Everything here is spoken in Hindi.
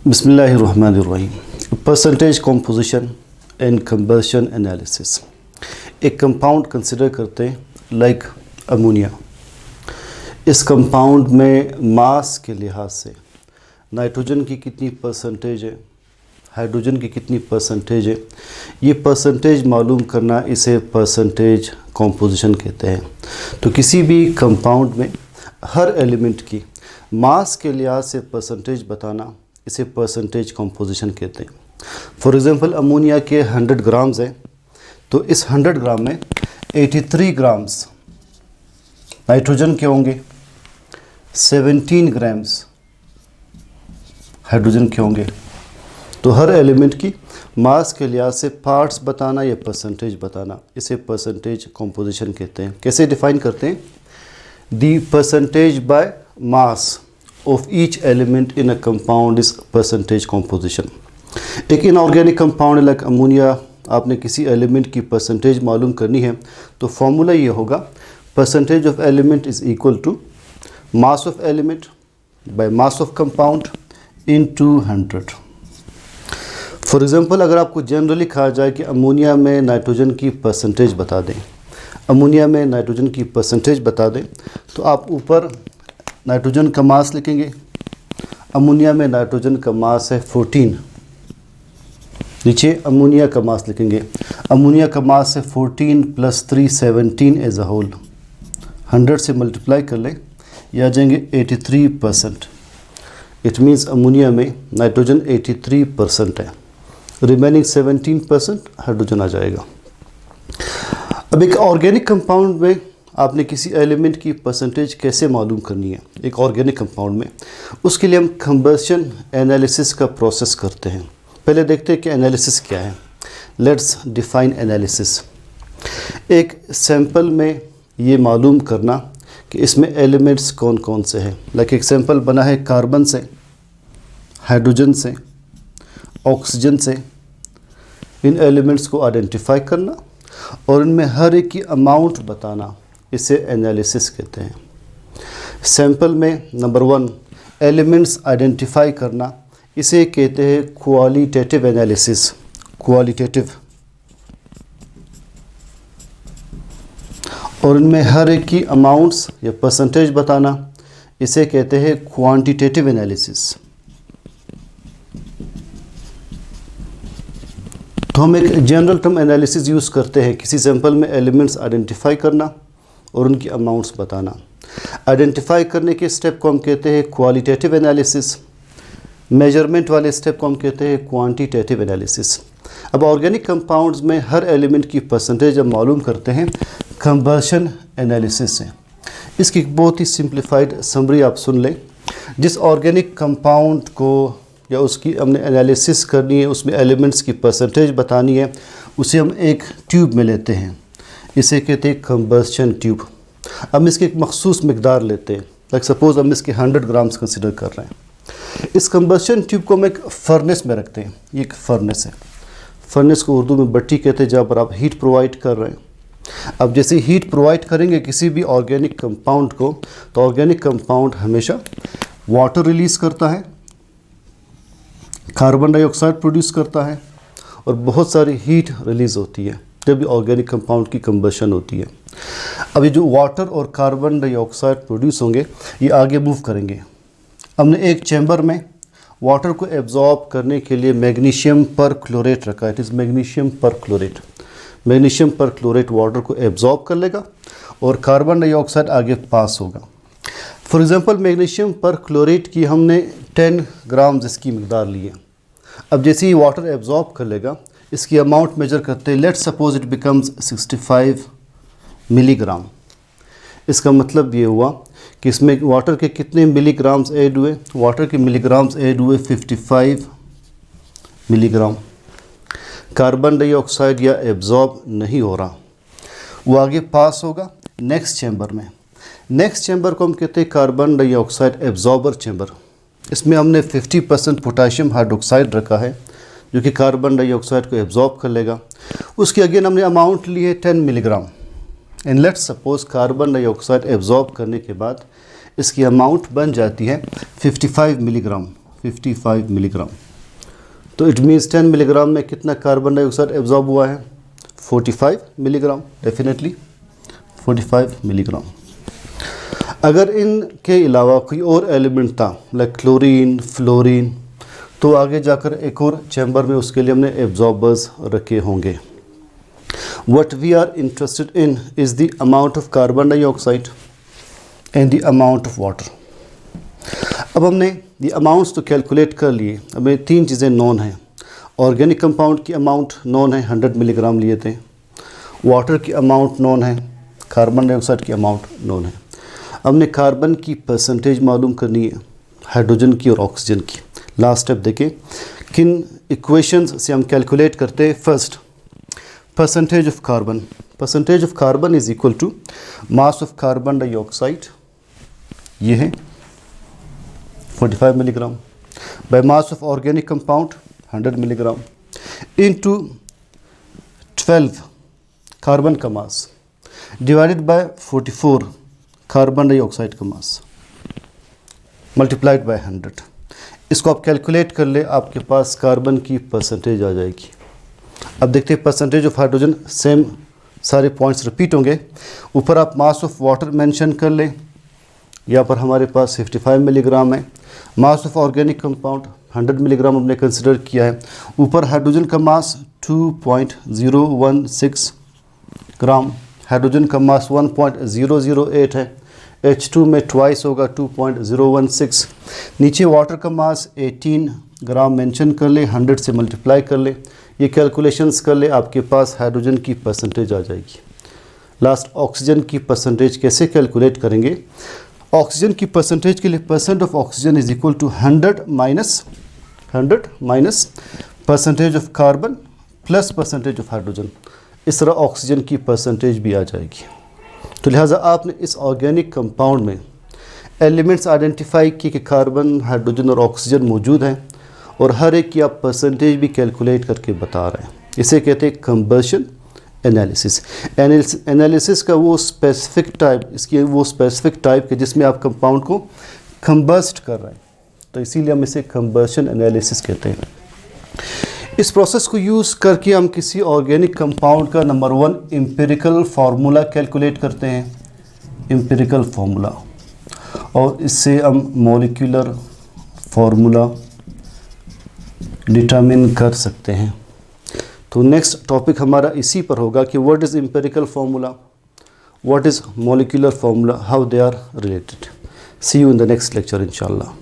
बिस्मिल्लाहिर्रहमानिर्रहीम। Percentage composition and combustion analysis. एक कंपाउंड कंसिडर करते हैं लाइक अमोनिया। इस कंपाउंड में मास के लिहाज से नाइट्रोजन की कितनी परसेंटेज है, हाइड्रोजन की कितनी परसेंटेज है, ये परसेंटेज मालूम करना, इसे परसेंटेज कंपोजिशन कहते हैं। तो किसी भी कंपाउंड में हर एलिमेंट की मास के लिहाज से परसेंटेज बताना, इसे परसेंटेज कंपोजिशन कहते हैं। फॉर एग्ज़ाम्पल अमोनिया के 100 ग्राम्स हैं, तो इस 100 ग्राम में 83 ग्राम्स नाइट्रोजन के होंगे, 17 ग्राम्स हाइड्रोजन के होंगे। तो हर एलिमेंट की मास के लिहाज से पार्ट्स बताना या परसेंटेज बताना, इसे परसेंटेज कंपोजिशन कहते हैं। कैसे डिफाइन करते हैं? The percentage by mass of each element in a compound is percentage composition। एक इनऑर्गेनिक कंपाउंड लाइक अमोनिया, आपने किसी एलिमेंट की परसेंटेज मालूम करनी है तो फॉर्मूला ये होगा, percentage of element is equal to mass of element by mass of compound into 100। For example अगर आपको जनरली कहा जाए कि अमोनिया में नाइट्रोजन की परसेंटेज बता दें, अमोनिया में नाइट्रोजन की परसेंटेज बता दें, तो आप ऊपर नाइट्रोजन का मास लिखेंगे। अमोनिया में नाइट्रोजन का मास है 14, नीचे अमोनिया का मास लिखेंगे। अमोनिया का मास है 14 + 3 17 एज अ होल। 100 से मल्टीप्लाई कर लें, ये आ जाएंगे 83%। इट मीन्स अमोनिया में नाइट्रोजन 83% है, रिमेनिंग 17% हाइड्रोजन आ जाएगा। अब एक ऑर्गेनिक कंपाउंड में आपने किसी एलिमेंट की परसेंटेज कैसे मालूम करनी है एक ऑर्गेनिक कंपाउंड में, उसके लिए हम कंबशन एनालिसिस का प्रोसेस करते हैं। पहले देखते हैं कि एनालिसिस क्या है। Let's define analysis. एक सैंपल में ये मालूम करना कि इसमें एलिमेंट्स कौन कौन से हैं। लाइक एक सैंपल बना है कार्बन से, हाइड्रोजन से, ऑक्सीजन से। इन एलिमेंट्स को आइडेंटिफाई करना और इनमें हर एक की अमाउंट बताना, इसे एनालिसिस कहते हैं। सैंपल में नंबर 1 एलिमेंट्स आइडेंटिफाई करना, इसे कहते हैं क्वालिटेटिव एनालिसिस। क्वालिटेटिव। और इनमें हर एक की अमाउंट्स या परसेंटेज बताना, इसे कहते हैं क्वांटिटेटिव एनालिसिस। तो हम एक जनरल टर्म एनालिसिस यूज़ करते हैं किसी सैंपल में एलिमेंट्स आइडेंटिफाई करना और उनकी अमाउंट्स बताना। आइडेंटिफाई करने के स्टेप को हम कहते हैं क्वालिटेटिव एनालिसिस। मेजरमेंट वाले स्टेप को हम कहते हैं क्वांटिटेटिव एनालिसिस। अब ऑर्गेनिक कंपाउंड्स में हर एलिमेंट की परसेंटेज हम मालूम करते हैं कंबशन एनालिसिस से। इसकी बहुत ही सिंप्लीफाइड समरी आप सुन लें। जिस ऑर्गेनिक कंपाउंड को या उसकी हमने एनालिसिस करनी है, उसमें एलिमेंट्स की परसेंटेज बतानी है, उसे हम एक ट्यूब में लेते हैं, इसे कहते हैं कंबशन ट्यूब। हम इसकी एक मखसूस मकदार लेते हैं, लाइक सपोज हम इसके 100 ग्राम्स कंसिडर कर रहे हैं। इस कंबशन ट्यूब को हम एक फर्नेस में रखते हैं। ये एक फर्नेस है। फर्नेस को उर्दू में भट्टी कहते हैं, जहाँ पर आप हीट प्रोवाइड कर रहे हैं। अब जैसे हीट प्रोवाइड करेंगे किसी भी ऑर्गेनिक कंपाउंड को, तो ऑर्गेनिक कंपाउंड हमेशा वाटर रिलीज़ करता है, कार्बन डाइऑक्साइड प्रोड्यूस करता है और बहुत सारी हीट रिलीज़ होती है जब भी ऑर्गेनिक कंपाउंड की कंबशन होती है। अब ये जो वाटर और कार्बन डाइऑक्साइड प्रोड्यूस होंगे, ये आगे मूव करेंगे। हमने एक चैम्बर में वाटर को एब्जॉर्ब करने के लिए मैग्नीशियम पर क्लोरेट रखा है। इट इज़ मैग्नीशियम पर क्लोरेट। मैग्नीशियम पर क्लोरेट वाटर को एब्जॉर्ब कर लेगा और कार्बन डाइऑक्साइड आगे पास होगा। फॉर एग्ज़ाम्पल मैग्नीशियम पर क्लोरेट की हमने 10 ग्राम्स इसकी मकदार ली है। अब जैसे ही वाटर एब्जॉर्ब कर लेगा, इसकी अमाउंट मेजर करते हैं। Let's suppose it becomes 65 milligram. इसका मतलब ये हुआ कि इसमें वाटर के कितने मिलीग्राम्स ऐड हुए? वाटर के मिलीग्राम्स ऐड हुए 55 मिलीग्राम। कार्बन डाइऑक्साइड या एब्जॉर्ब नहीं हो रहा, वो आगे पास होगा नेक्स्ट चैम्बर में। नेक्स्ट चैम्बर को हम कहते हैं कार्बन डाइऑक्साइड एब्जॉर्बर चैम्बर। इसमें हमने 50% पोटाशियम हाइड्रोक्साइड रखा है, जो कि कार्बन डाइऑक्साइड को एब्जॉर्ब कर लेगा। उसकी अगेन हमने अमाउंट ली है 10 milligram. And let's suppose carbon dioxide absorb करने के बाद इसकी अमाउंट बन जाती है 55 मिलीग्राम। 55 मिलीग्राम। तो इट मीन्स 10 मिलीग्राम में कितना कार्बन डाइऑक्साइड एब्जॉर्ब हुआ है? 45 मिलीग्राम, डेफिनेटली 45 मिलीग्राम। अगर इनके अलावा कोई और एलिमेंट था लाइक क्लोरीन, फ्लोरीन, तो आगे जाकर एक और चैम्बर में उसके लिए हमने एब्जॉर्बर्स रखे होंगे। What we are interested in is the amount of carbon dioxide and the amount of water. अब हमने the amounts तो कैलकुलेट कर लिए। हमें तीन चीज़ें नॉन हैं। ऑर्गेनिक कंपाउंड की अमाउंट नॉन है, 100 मिलीग्राम लिए थे। वाटर की अमाउंट नॉन है, कार्बन डाइऑक्साइड की अमाउंट नॉन है। हमने कार्बन की परसेंटेज मालूम करनी है, हाइड्रोजन की और ऑक्सीजन की। लास्ट स्टेप देखें किन इक्वेशंस से हम कैलकुलेट करते हैं। First, percentage of carbon. Percentage of carbon is equal to mass of carbon dioxide, ये है 45 milligram, by mass of organic compound 100 milligram into 12 carbon का mass divided by 44 carbon dioxide का मास मल्टीप्लाइड बाय 100। इसको आप कैलकुलेट कर ले, आपके पास कार्बन की परसेंटेज आ जाएगी। अब देखते हैं परसेंटेज ऑफ हाइड्रोजन, सेम सारे पॉइंट्स रिपीट होंगे। ऊपर आप मास ऑफ वाटर मेंशन कर लें, यहाँ पर हमारे पास 55 मिलीग्राम है। Mass of organic compound 100 milligram हमने कंसिडर किया है। ऊपर हाइड्रोजन का मास 2.016 ग्राम, हाइड्रोजन का मास 1.008 है। H2 में ट्वाइस होगा 2.016। नीचे वाटर का मास 18 ग्राम मेंशन कर ले, 100 से मल्टीप्लाई कर ले, ये कैलकुलेशंस कर ले, आपके पास हाइड्रोजन की परसेंटेज आ जाएगी। लास्ट, ऑक्सीजन की परसेंटेज कैसे कैलकुलेट करेंगे? ऑक्सीजन की परसेंटेज के लिए percent of oxygen is equal to 100 minus percentage of carbon plus percentage of hydrogen. इस तरह ऑक्सीजन की परसेंटेज भी आ जाएगी। तो लिहाजा आपने इस ऑर्गेनिक कंपाउंड में एलिमेंट्स आइडेंटिफाई किए कि कार्बन, हाइड्रोजन और ऑक्सीजन मौजूद हैं, और हर एक की आप परसेंटेज भी कैलकुलेट करके बता रहे हैं। इसे कहते हैं कंबशन एनालिसिस। एनालिसिस का वो स्पेसिफिक टाइप, इसकी वो स्पेसिफिक टाइप है जिसमें आप कंपाउंड को कंबस्ट कर रहे हैं, तो इसीलिए हम इसे कंबशन एनालिसिस कहते हैं। इस प्रोसेस को यूज़ करके हम किसी ऑर्गेनिक कंपाउंड का नंबर 1 एम्पिरिकल फार्मूला कैलकुलेट करते हैं, एम्पिरिकल फार्मूला, और इससे हम मॉलिक्यूलर फार्मूला डिटरमिन कर सकते हैं। तो नेक्स्ट टॉपिक हमारा इसी पर होगा कि what is empirical formula, what is molecular formula, how they are related. See you in the next lecture इंशाल्लाह।